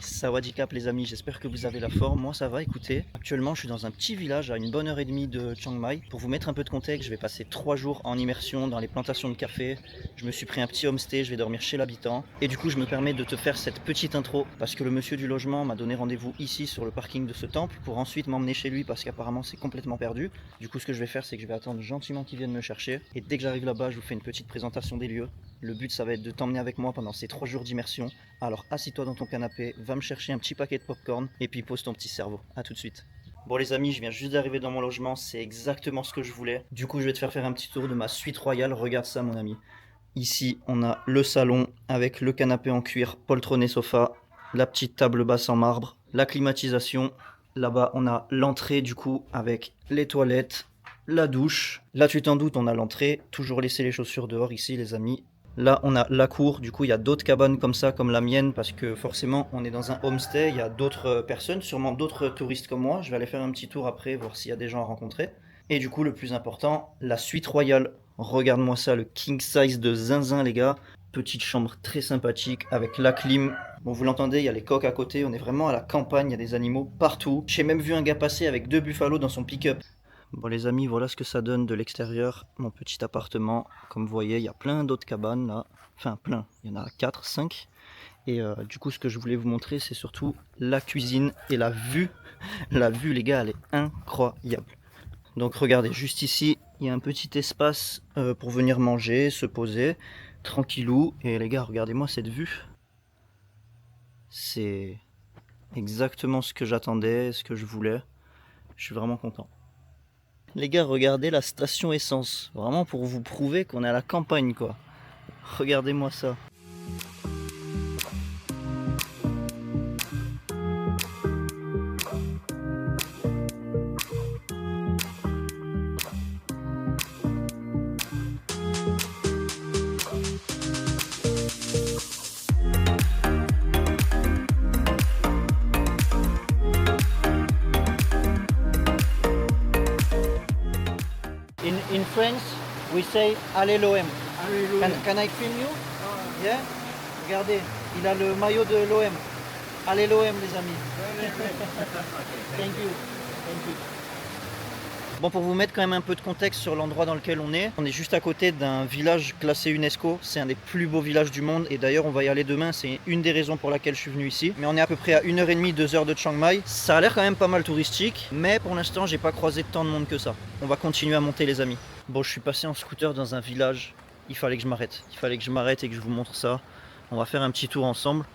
Sawadee les amis, j'espère que vous avez la forme, moi ça va, écoutez. Actuellement je suis dans un petit village à une bonne heure et demie de Chiang Mai. Pour vous mettre un peu de contexte, je vais passer 3 jours en immersion dans les plantations de café. Je me suis pris un petit homestay, je vais dormir chez l'habitant. Et du coup je me permets de te faire cette petite intro parce que le monsieur du logement m'a donné rendez-vous ici sur le parking de ce temple pour ensuite m'emmener chez lui parce qu'apparemment c'est complètement perdu. Du coup ce que je vais faire c'est que je vais attendre gentiment qu'il vienne me chercher. Et dès que j'arrive là-bas je vous fais une petite présentation des lieux. Le but ça va être de t'emmener avec moi pendant ces 3 jours d'immersion. Alors assis-toi dans ton canapé, va me chercher un petit paquet de popcorn et puis pose ton petit cerveau. A tout de suite. Bon les amis, je viens juste d'arriver dans mon logement, c'est exactement ce que je voulais. Du coup je vais te faire un petit tour de ma suite royale, regarde ça mon ami. Ici on a le salon avec le canapé en cuir, poltronné sofa, la petite table basse en marbre, la climatisation. Là-bas on a l'entrée du coup avec les toilettes, la douche. Là tu t'en doutes, on a l'entrée, toujours laisser les chaussures dehors ici les amis. Là, on a la cour, du coup, il y a d'autres cabanes comme ça, comme la mienne, parce que forcément, on est dans un homestay, il y a d'autres personnes, sûrement d'autres touristes comme moi. Je vais aller faire un petit tour après, voir s'il y a des gens à rencontrer. Et du coup, le plus important, la suite royale. Regarde-moi ça, le king size de zinzin, les gars. Petite chambre très sympathique, avec la clim. Bon, vous l'entendez, il y a les coqs à côté, on est vraiment à la campagne, il y a des animaux partout. J'ai même vu un gars passer avec 2 buffalos dans son pick-up. Bon les amis, voilà ce que ça donne de l'extérieur, mon petit appartement. Comme vous voyez, il y a plein d'autres cabanes là. Enfin plein, il y en a 4, 5. Et du coup ce que je voulais vous montrer c'est surtout la cuisine et la vue. La vue les gars, elle est incroyable. Donc regardez, juste ici, il y a un petit espace pour venir manger, se poser, tranquillou. Et les gars, regardez-moi cette vue. C'est exactement ce que j'attendais, ce que je voulais. Je suis vraiment content. Les gars, regardez la station essence. Vraiment pour vous prouver qu'on est à la campagne, quoi. Regardez-moi ça. In France, we say Allez l'OM. Can I film you? Yeah? Regardez, il a le maillot de l'OM. Allez l'OM les amis. Thank you. Thank you. Bon, pour vous mettre quand même un peu de contexte sur l'endroit dans lequel on est juste à côté d'un village classé UNESCO. C'est un des plus beaux villages du monde et d'ailleurs on va y aller demain, c'est une des raisons pour laquelle je suis venu ici. Mais on est à peu près à 1h30, 2h de Chiang Mai. Ça a l'air quand même pas mal touristique, mais pour l'instant j'ai pas croisé tant de monde que ça. On va continuer à monter les amis. Bon, je suis passé en scooter dans un village, il fallait que je m'arrête. Il fallait que je m'arrête et que je vous montre ça. On va faire un petit tour ensemble.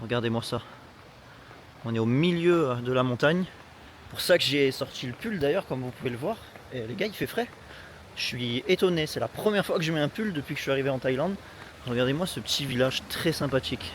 Regardez-moi ça. On est au milieu de la montagne. Pour ça que j'ai sorti le pull d'ailleurs, comme vous pouvez le voir. Et les gars, il fait frais. Je suis étonné, c'est la première fois que je mets un pull depuis que je suis arrivé en Thaïlande. Regardez-moi ce petit village très sympathique.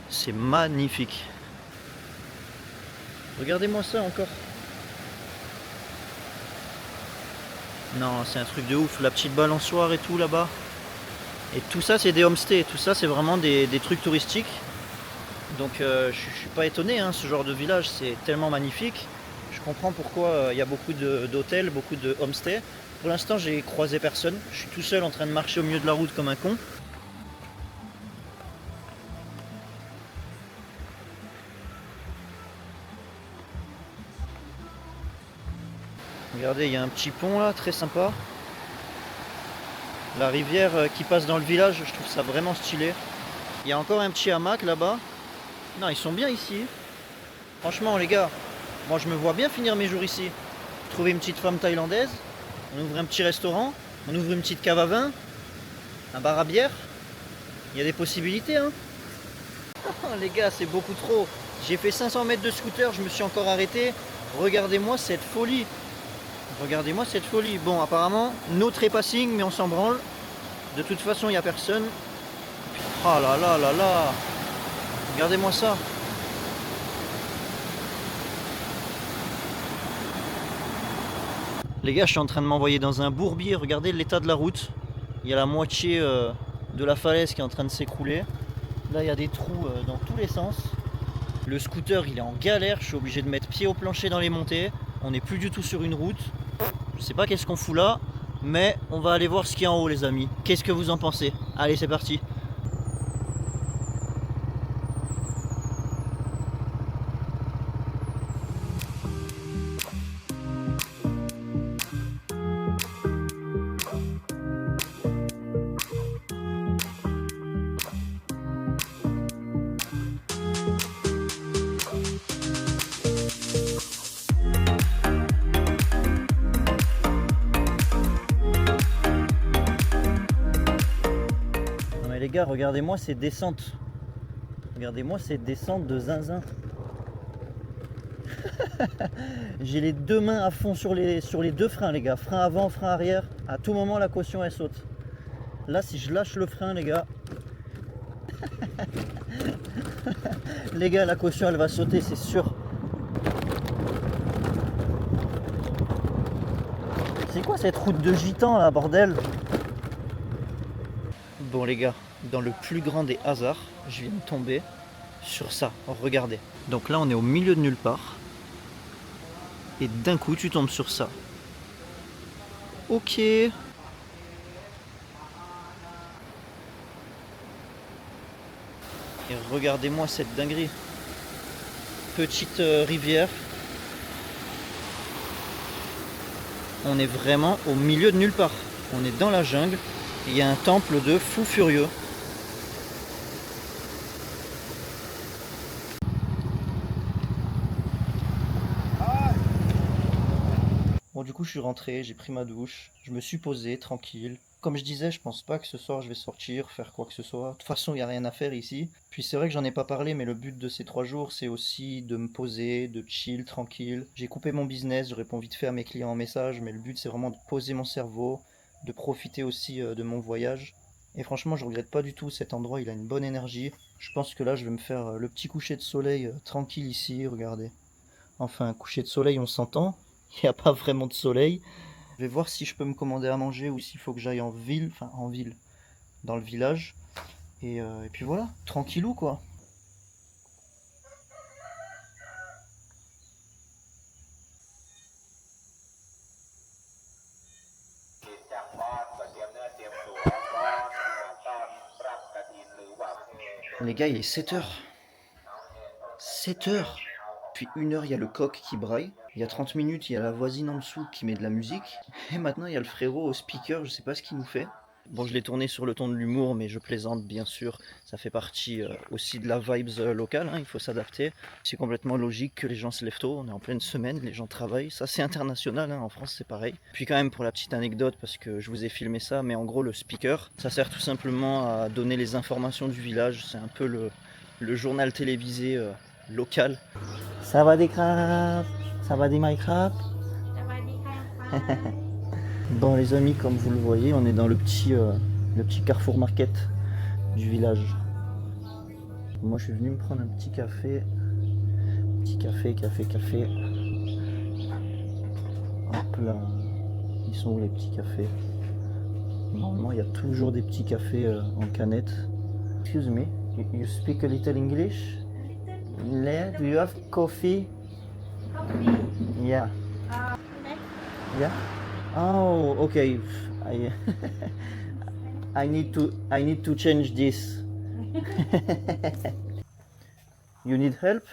C'est magnifique. Regardez-moi ça encore. Non, c'est un truc de ouf. La petite balançoire et tout là-bas. Et tout ça, c'est des homestays. Tout ça, c'est vraiment des trucs touristiques. Donc je suis pas étonné, hein, ce genre de village, c'est tellement magnifique. Je comprends pourquoi il y a beaucoup d'hôtels, beaucoup de homestays. Pour l'instant, j'ai croisé personne. Je suis tout seul en train de marcher au milieu de la route comme un con. Regardez, il y a un petit pont là, très sympa. La rivière qui passe dans le village, je trouve ça vraiment stylé. Il y a encore un petit hamac là-bas. Non, ils sont bien ici. Franchement, les gars, moi je me vois bien finir mes jours ici. Trouver une petite femme thaïlandaise, on ouvre un petit restaurant, on ouvre une petite cave à vin, un bar à bière. Il y a des possibilités, hein. Les gars, c'est beaucoup trop. J'ai fait 500 mètres de scooter, je me suis encore arrêté. Regardez-moi cette folie. Regardez-moi cette folie. Bon, apparemment, no trespassing, mais on s'en branle. De toute façon, il n'y a personne. Oh là là là là. Regardez-moi ça. Les gars, je suis en train de m'envoyer dans un bourbier. Regardez l'état de la route. Il y a la moitié de la falaise qui est en train de s'écrouler. Là, il y a des trous dans tous les sens. Le scooter, il est en galère. Je suis obligé de mettre pied au plancher dans les montées. On n'est plus du tout sur une route. Je sais pas qu'est-ce qu'on fout là. Mais on va aller voir ce qu'il y a en haut, les amis. Qu'est-ce que vous en pensez? Allez, c'est parti. gars, regardez-moi ces descentes. Regardez-moi ces descentes de zinzin. J'ai les deux mains à fond sur les deux freins les gars. Frein avant, frein arrière. À tout moment la caution elle saute. Là si je lâche le frein les gars. Les gars la caution elle va sauter c'est sûr. C'est quoi cette route de gitan là bordel? Bon les gars, dans le plus grand des hasards, je viens de tomber sur ça, regardez. Donc là on est au milieu de nulle part. Et d'un coup tu tombes sur ça. Ok. Et regardez-moi cette dinguerie. Petite rivière. On est vraiment au milieu de nulle part. On est dans la jungle. Il y a un temple de fous furieux. Bon du coup je suis rentré, j'ai pris ma douche, je me suis posé tranquille. Comme je disais, je pense pas que ce soir je vais sortir, faire quoi que ce soit. De toute façon il n'y a rien à faire ici. Puis c'est vrai que j'en ai pas parlé, mais le but de ces 3 jours c'est aussi de me poser, de chill tranquille. J'ai coupé mon business, je réponds vite fait à mes clients en message, mais le but c'est vraiment de poser mon cerveau, de profiter aussi de mon voyage. Et franchement je regrette pas du tout, cet endroit il a une bonne énergie. Je pense que là je vais me faire le petit coucher de soleil tranquille ici, regardez. Enfin coucher de soleil on s'entend. Il n'y a pas vraiment de soleil. Je vais voir si je peux me commander à manger ou s'il faut que j'aille en ville, dans le village. Et puis voilà, tranquillou quoi. Les gars, il est 7h. 7h. Puis 1h, il y a le coq qui braille. Il y a 30 minutes, il y a la voisine en dessous qui met de la musique. Et maintenant, il y a le frérot au speaker, je sais pas ce qu'il nous fait. Bon, je l'ai tourné sur le ton de l'humour, mais je plaisante bien sûr. Ça fait partie aussi de la vibes locale, hein, il faut s'adapter. C'est complètement logique que les gens se lèvent tôt, on est en pleine semaine, les gens travaillent. Ça c'est international, hein, en France c'est pareil. Puis quand même pour la petite anecdote, parce que je vous ai filmé ça, mais en gros le speaker, ça sert tout simplement à donner les informations du village. C'est un peu le journal télévisé local. Ça va des crabes, ça va des Minecraft. Bon les amis, comme vous le voyez, on est dans le petit Carrefour Market du village. Moi je suis venu me prendre un petit café. Petit café. Hop là. Ils sont où les petits cafés? Normalement il y a toujours des petits cafés en canette. Excuse me, you speak a little English? Yeah, do you have coffee? Coffee. Yeah. Next. Yeah? Oh, okay. I need to change this. You need help?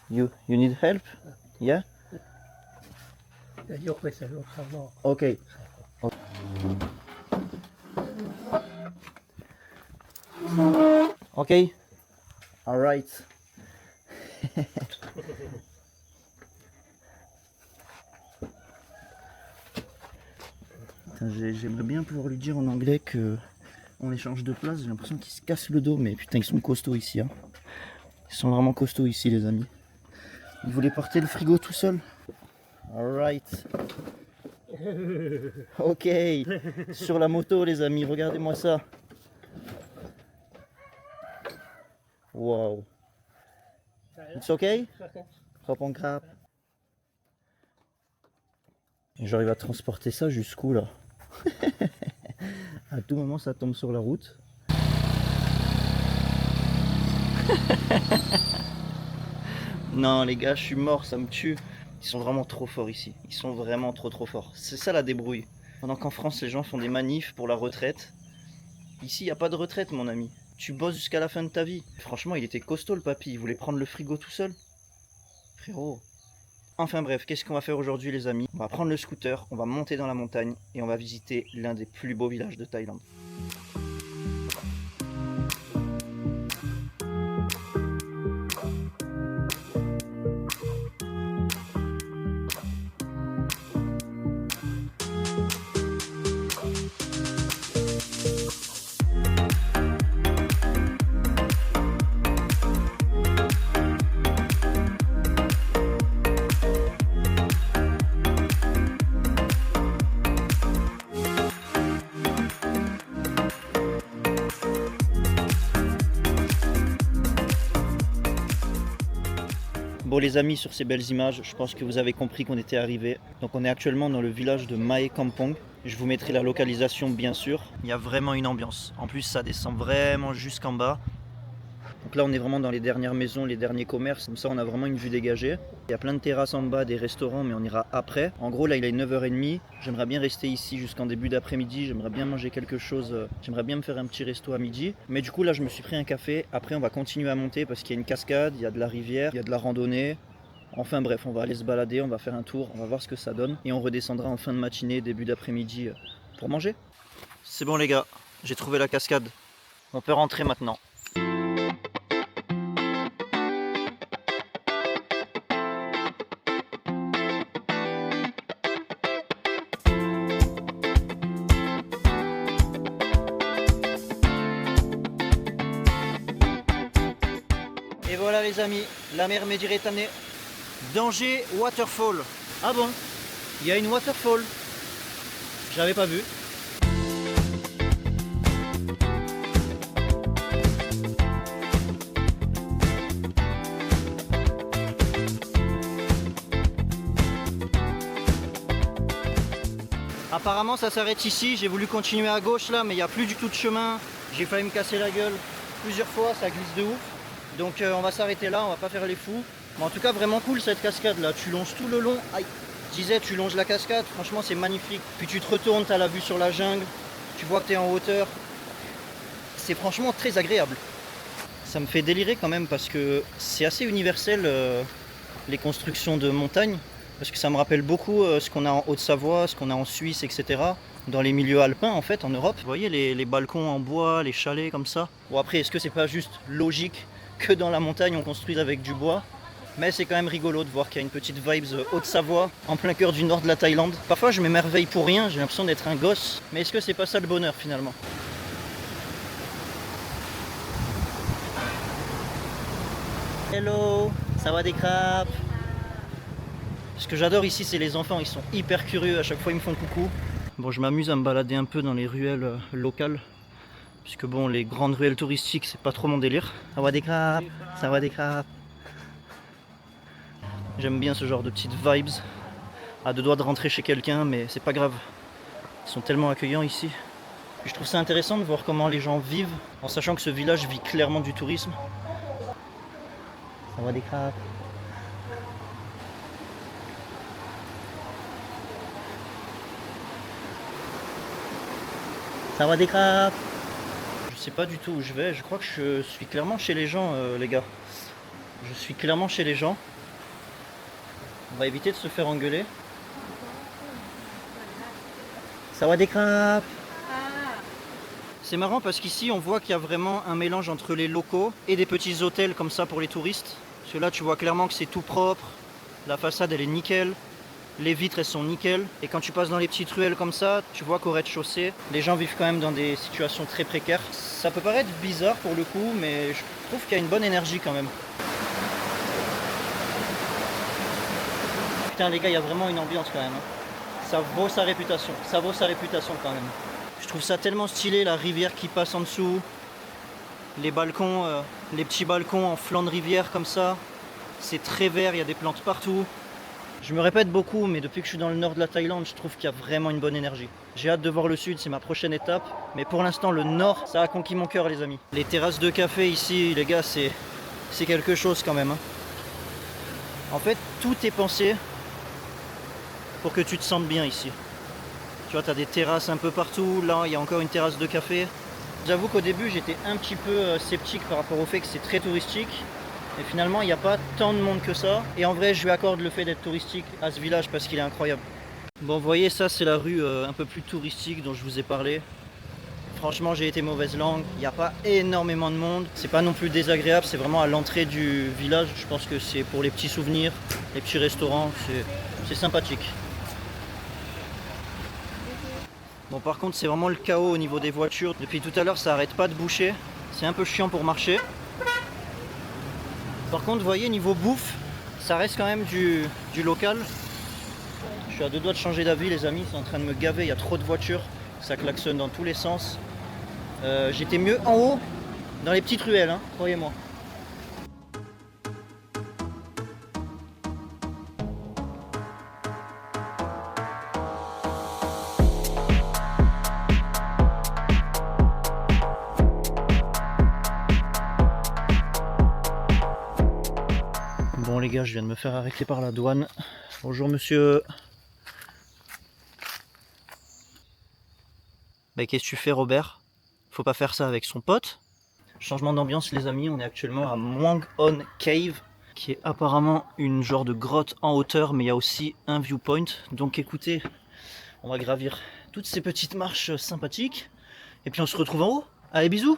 You need help? Yeah? จะยกไปใส่รถข้างนอก Okay. Okay. All right. J'aimerais bien pouvoir lui dire en anglais que on les change de place. J'ai l'impression qu'ils se cassent le dos, mais putain ils sont costauds ici. Hein. Ils sont vraiment costauds ici les amis. Ils voulaient porter le frigo tout seul. Alright. Ok. Sur la moto les amis, regardez-moi ça. Wow. It's okay? Hop on crap. J'arrive à transporter ça jusqu'où là? À tout moment ça tombe sur la route. Non les gars, je suis mort, ça me tue. Ils sont vraiment trop forts ici. Ils sont vraiment trop forts. C'est ça la débrouille. Pendant qu'en France les gens font des manifs pour la retraite. Ici il n'y a pas de retraite mon ami. Tu bosses jusqu'à la fin de ta vie. Franchement il était costaud le papy. Il voulait prendre le frigo tout seul. Frérot. Enfin bref, qu'est-ce qu'on va faire aujourd'hui les amis? On va prendre le scooter, on va monter dans la montagne et on va visiter l'un des plus beaux villages de Thaïlande. Bon les amis, sur ces belles images, je pense que vous avez compris qu'on était arrivé. Donc on est actuellement dans le village de Mae Kampong. Je vous mettrai la localisation bien sûr. Il y a vraiment une ambiance. En plus ça descend vraiment jusqu'en bas. Donc là on est vraiment dans les dernières maisons, les derniers commerces. Comme ça on a vraiment une vue dégagée. Il y a plein de terrasses en bas, des restaurants, mais on ira après. En gros là il est 9h30. J'aimerais bien rester ici jusqu'en début d'après-midi. J'aimerais bien manger quelque chose. J'aimerais bien me faire un petit resto à midi. Mais du coup là je me suis pris un café. Après on va continuer à monter parce qu'il y a une cascade, il y a de la rivière, il y a de la randonnée. Enfin bref, on va aller se balader, on va faire un tour, on va voir ce que ça donne. Et on redescendra en fin de matinée, début d'après-midi pour manger. C'est bon les gars, j'ai trouvé la cascade. On peut rentrer maintenant. Et voilà les amis, la mer Méditerranée. Danger Waterfall. Ah bon, il y a une waterfall. J'avais pas vu. Apparemment ça s'arrête ici, j'ai voulu continuer à gauche là mais il n'y a plus du tout de chemin. J'ai failli me casser la gueule plusieurs fois, ça glisse de ouf. Donc on va s'arrêter là, on va pas faire les fous. Mais en tout cas vraiment cool cette cascade là, tu longes tout le long. Aïe. Je disais tu longes la cascade, franchement c'est magnifique. Puis tu te retournes, tu as la vue sur la jungle, tu vois que tu es en hauteur. C'est franchement très agréable. Ça me fait délirer quand même parce que c'est assez universel les constructions de montagne. Parce que ça me rappelle beaucoup ce qu'on a en Haute-Savoie, ce qu'on a en Suisse, etc. Dans les milieux alpins en fait, en Europe. Vous voyez les balcons en bois, les chalets comme ça. Bon après, est-ce que c'est pas juste logique que dans la montagne on construise avec du bois? Mais c'est quand même rigolo de voir qu'il y a une petite vibes Haute-Savoie, en plein cœur du nord de la Thaïlande. Parfois je m'émerveille pour rien, j'ai l'impression d'être un gosse. Mais est-ce que c'est pas ça le bonheur finalement? Hello, ça va des crapes? Ce que j'adore ici, c'est les enfants, ils sont hyper curieux, à chaque fois ils me font coucou. Bon, je m'amuse à me balader un peu dans les ruelles locales, puisque bon, les grandes ruelles touristiques, c'est pas trop mon délire. Ça va des crapes, ça va des crapes. J'aime bien ce genre de petites vibes, à deux doigts de rentrer chez quelqu'un, mais c'est pas grave. Ils sont tellement accueillants ici. Puis je trouve ça intéressant de voir comment les gens vivent, en sachant que ce village vit clairement du tourisme. Ça va des crapes. Ça va des crapes. Je sais pas du tout où je vais, je crois que je suis clairement chez les gens les gars. Je suis clairement chez les gens. On va éviter de se faire engueuler. Ça va des crapes. C'est marrant parce qu'ici on voit qu'il y a vraiment un mélange entre les locaux et des petits hôtels comme ça pour les touristes. Parce que là tu vois clairement que c'est tout propre, la façade elle est nickel. Les vitres elles sont nickel et quand tu passes dans les petites ruelles comme ça, tu vois qu'au rez-de-chaussée, les gens vivent quand même dans des situations très précaires. Ça peut paraître bizarre pour le coup, mais je trouve qu'il y a une bonne énergie quand même. Putain les gars, il y a vraiment une ambiance quand même. Ça vaut sa réputation, quand même. Je trouve ça tellement stylé, la rivière qui passe en dessous, les balcons, les petits balcons en flanc de rivière comme ça. C'est très vert, il y a des plantes partout. Je me répète beaucoup, mais depuis que je suis dans le nord de la Thaïlande, je trouve qu'il y a vraiment une bonne énergie. J'ai hâte de voir le sud, c'est ma prochaine étape. Mais pour l'instant, le nord, ça a conquis mon cœur, les amis. Les terrasses de café ici, les gars, c'est quelque chose quand même. Hein. En fait, tout est pensé pour que tu te sentes bien ici. Tu vois, tu as des terrasses un peu partout. Là, il y a encore une terrasse de café. J'avoue qu'au début, j'étais un petit peu sceptique par rapport au fait que c'est très touristique. Et finalement, il n'y a pas tant de monde que ça. Et en vrai, je lui accorde le fait d'être touristique à ce village parce qu'il est incroyable. Bon, vous voyez, ça, c'est la rue un peu plus touristique dont je vous ai parlé. Franchement, j'ai été mauvaise langue. Il n'y a pas énormément de monde. C'est pas non plus désagréable. C'est vraiment à l'entrée du village. Je pense que c'est pour les petits souvenirs, les petits restaurants. C'est sympathique. Bon, par contre, c'est vraiment le chaos au niveau des voitures. Depuis tout à l'heure, ça arrête pas de boucher. C'est un peu chiant pour marcher. Par contre, vous voyez, niveau bouffe, ça reste quand même du local. Je suis à deux doigts de changer d'avis, les amis. C'est en train de me gaver, il y a trop de voitures. Ça klaxonne dans tous les sens. J'étais mieux en haut, dans les petites ruelles, hein, croyez-moi. Bon les gars, je viens de me faire arrêter par la douane. Bonjour monsieur. Bah qu'est-ce que tu fais Robert? Faut pas faire ça avec son pote. Changement d'ambiance les amis, on est actuellement à Mwang-on Cave, qui est apparemment une genre de grotte en hauteur, mais il y a aussi un viewpoint. Donc écoutez, on va gravir toutes ces petites marches sympathiques, et puis on se retrouve en haut. Allez bisous!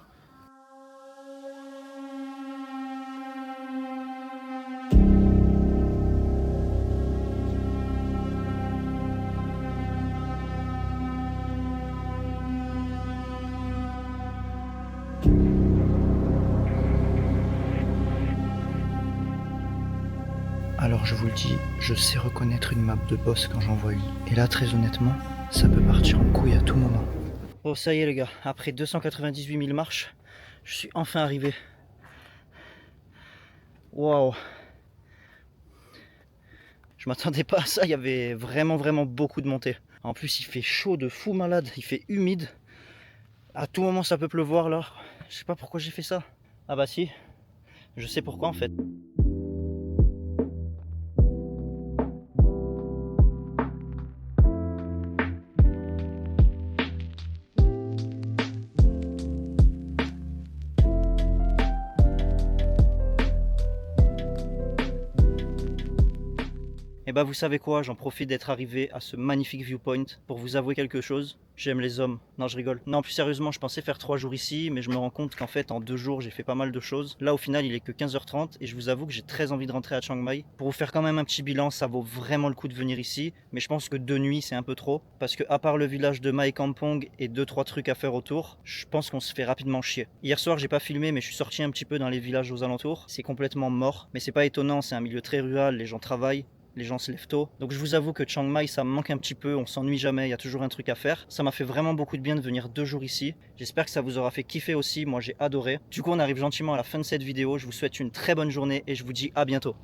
Alors je vous le dis, je sais reconnaître une map de boss quand j'en vois une. Et là très honnêtement, ça peut partir en couille à tout moment. Oh ça y est les gars, après 298 000 marches, je suis enfin arrivé. Waouh! Je m'attendais pas à ça, il y avait vraiment beaucoup de montées. En plus il fait chaud de fou malade, il fait humide. À tout moment ça peut pleuvoir là. Je sais pas pourquoi j'ai fait ça. Ah bah si, je sais pourquoi en fait. Et bah vous savez quoi, j'en profite d'être arrivé à ce magnifique viewpoint pour vous avouer quelque chose. J'aime les hommes. Non je rigole. Non plus sérieusement, je pensais faire 3 jours ici, mais je me rends compte qu'en fait en 2 jours j'ai fait pas mal de choses. Là au final il est que 15h30 et je vous avoue que j'ai très envie de rentrer à Chiang Mai. Pour vous faire quand même un petit bilan, ça vaut vraiment le coup de venir ici. Mais je pense que 2 nuits c'est un peu trop. Parce que à part le village de Mai Kampong et 2-3 trucs à faire autour, je pense qu'on se fait rapidement chier. Hier soir j'ai pas filmé mais je suis sorti un petit peu dans les villages aux alentours. C'est complètement mort. Mais c'est pas étonnant, c'est un milieu très rural, les gens travaillent. Les gens se lèvent tôt. Donc je vous avoue que Chiang Mai ça me manque un petit peu, on s'ennuie jamais, il y a toujours un truc à faire. Ça m'a fait vraiment beaucoup de bien de venir 2 jours ici. J'espère que ça vous aura fait kiffer aussi, moi j'ai adoré. Du coup on arrive gentiment à la fin de cette vidéo, je vous souhaite une très bonne journée et je vous dis à bientôt.